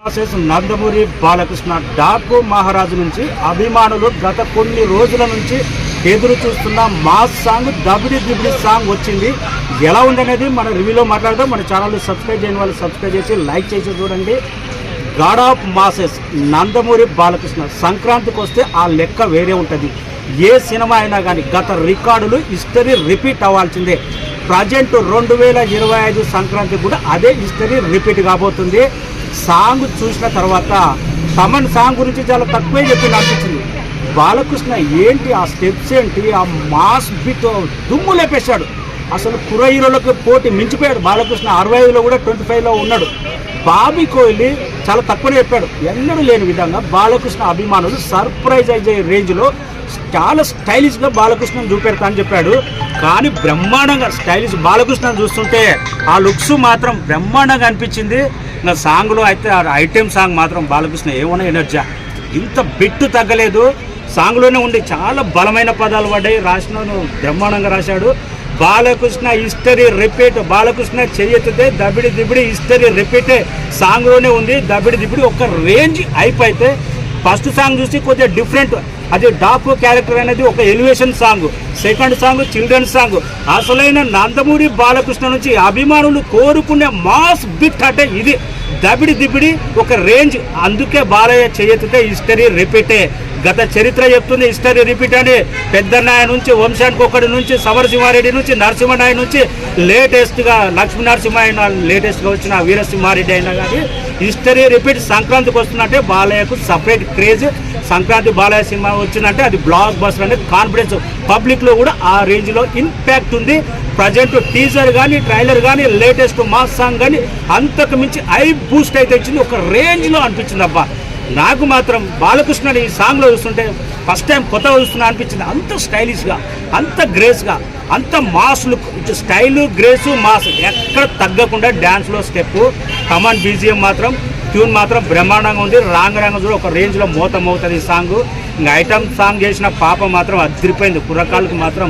నందమూరి బాలకృష్ణ డాకు మహారాజు నుంచి అభిమానులు గత కొన్ని రోజుల నుంచి ఎదురు చూస్తున్న మాస్ సాంగ్ దబిడి దిబిడి సాంగ్ వచ్చింది. ఎలా ఉందనేది మన రివ్యూలో మాట్లాడదాం. మన ఛానల్ సబ్స్క్రైబ్ చేయని వాళ్ళు సబ్స్క్రైబ్ చేసి లైక్ చేసి చూడండి. God of masses Nandamuri Balakrishna సంక్రాంతికి వస్తే ఆ లెక్క వేరే ఉంటుంది. ఏ సినిమా అయినా కానీ గత రికార్డులు హిస్టరీ రిపీట్ అవ్వాల్సిందే. ప్రజెంట్ 2025 సంక్రాంతి కూడా అదే హిస్టరీ రిపీట్ కాబోతుంది. సాంగ్ చూసిన తర్వాత తమన్ సాంగ్ గురించి చాలా తక్కువే చెప్పి అనిపించింది. బాలకృష్ణ ఏంటి ఆ స్టెప్స్ ఏంటి, ఆ మాస్ బిట్ దుమ్ము లేపేశాడు. అసలు కుర్ర హీరోలకు పోటీ మించిపోయాడు బాలకృష్ణ. 65లో కూడా 25లో ఉన్నాడు. బాబీ కోహ్లీ చాలా తక్కువ చెప్పాడు. ఎన్నడూ లేని విధంగా బాలకృష్ణ అభిమానులు సర్ప్రైజ్ అయ్యే రేంజ్లో చాలా స్టైలిష్గా బాలకృష్ణను చూపెడతా అని చెప్పాడు. కానీ బ్రహ్మాండంగా స్టైలిష్ బాలకృష్ణను చూస్తుంటే ఆ లుక్స్ మాత్రం బ్రహ్మాండంగా అనిపించింది. నా సాంగ్లో అయితే ఆ ఐటెం సాంగ్ మాత్రం బాలకృష్ణ ఏమన్నా ఎనర్జీ ఇంత బిట్టు తగ్గలేదు. సాంగ్లోనే ఉండి చాలా బలమైన పదాలు పడ్డాయి. రాసినను బ్రహ్మాండంగా రాశాడు. Balakrishna history repeat. బాలకృష్ణ చెయ్యెత్తితే దబిడి దిబిడి హిస్టరీ రిపీటే సాంగ్లోనే ఉంది. దబిడి దిబిడి ఒక రేంజ్ అయిపోతే ఫస్ట్ సాంగ్ చూసి కొద్దిగా డిఫరెంట్. అది డాకు క్యారెక్టర్ అనేది ఒక elevation song. Second song children song. అసలైన నందమూరి బాలకృష్ణ నుంచి అభిమానులు కోరుకునే మాస్ బిట్ అంటే ఇది దబిడి దిబిడి ఒక రేంజ్. అందుకే బాలయ్య చేయెత్తితే హిస్టరీ రిపీటే. గత చరిత్ర చెప్తుంది హిస్టరీ రిపీట్ అని. పెద్దన్నయ్య నుంచి వంశానికి ఒకటి నుంచి సమరసింహారెడ్డి నుంచి నరసింహనాయ నుంచి లేటెస్ట్గా లక్ష్మీ నరసింహ లేటెస్ట్గా వచ్చిన వీరసింహారెడ్డి అయినా కానీ హిస్టరీ రిపీట్. సంక్రాంతికి వస్తుందంటే బాలయ్యకు separate craze. Sankranti Balayya cinema వచ్చిందంటే అది బ్లాక్ బస్టర్ అనే కాన్ఫిడెన్స్ పబ్లిక్లో కూడా ఆ రేంజ్లో ఇంపాక్ట్ ఉంది. ప్రజెంట్ టీజర్ కానీ ట్రైలర్ కానీ లేటెస్ట్ మాస్ సాంగ్ కానీ అంతకు మించి ఐ బూస్ట్ అయితే ఇచ్చింది. ఒక రేంజ్లో అనిపించింది. అబ్బా నాకు మాత్రం బాలకృష్ణని ఈ సాంగ్లో చూస్తుంటే ఫస్ట్ టైం కొత్తగా చూస్తున్నా అనిపించింది. అంత స్టైలిష్గా, అంత గ్రేస్గా, అంత మాస్ లుక్. ఇటు స్టైలు గ్రేసు మాస్ ఎక్కడ తగ్గకుండా డ్యాన్స్లో స్టెప్ కమాన్ బీజిఎం మాత్రం ట్యూన్ మాత్రం బ్రహ్మాండంగా ఉంది. రాంగ కూడా ఒక రేంజ్లో మోతమవుతుంది ఈ సాంగ్. ఇంకా ఐటమ్ సాంగ్ చేసిన పాప మాత్రం అదిరిపోయింది. కుర్రకాళ్ళకి మాత్రం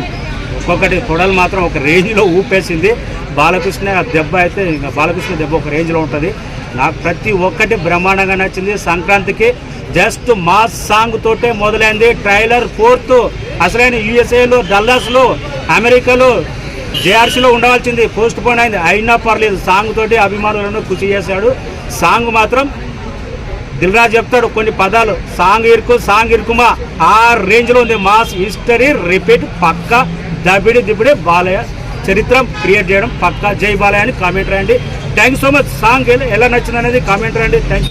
ఒక్కొక్కటి కొడలు మాత్రం ఒక రేంజ్లో ఊపేసింది. బాలకృష్ణ దెబ్బ అయితే ఇంకా బాలకృష్ణ దెబ్బ ఒక రేంజ్లో ఉంటుంది. నాకు ప్రతి ఒక్కటి బ్రహ్మాండంగా నచ్చింది. సంక్రాంతికి జస్ట్ మాస్ సాంగ్ తోటే మొదలైంది. ట్రైలర్ 4th అసలైన యూఎస్ఏలో డల్లాస్లో అమెరికాలో జేఆర్సీలో ఉండవలసింది పోస్ట్ పోన్ అయింది. అయినా పర్లేదు సాంగ్ తోటి అభిమానులను ఖుషి చేశాడు. సాంగ్ మాత్రం దిల్రాజ్ చెప్తాడు కొన్ని పదాలు, సాంగ్ ఇరుకుమా ఆ రేంజ్లో ఉంది. మాస్ హిస్టరీ రిపీట్ పక్కా. దబిడి దిబిడి బాలయ్య చరిత్ర క్రియేట్ చేయడం పక్కా. జై బాలయ్య అని కామెంట్ రాయండి. Thank you so much. Song ఎలా నచ్చింది అనేది కామెంట్ రాయండి. Thank you.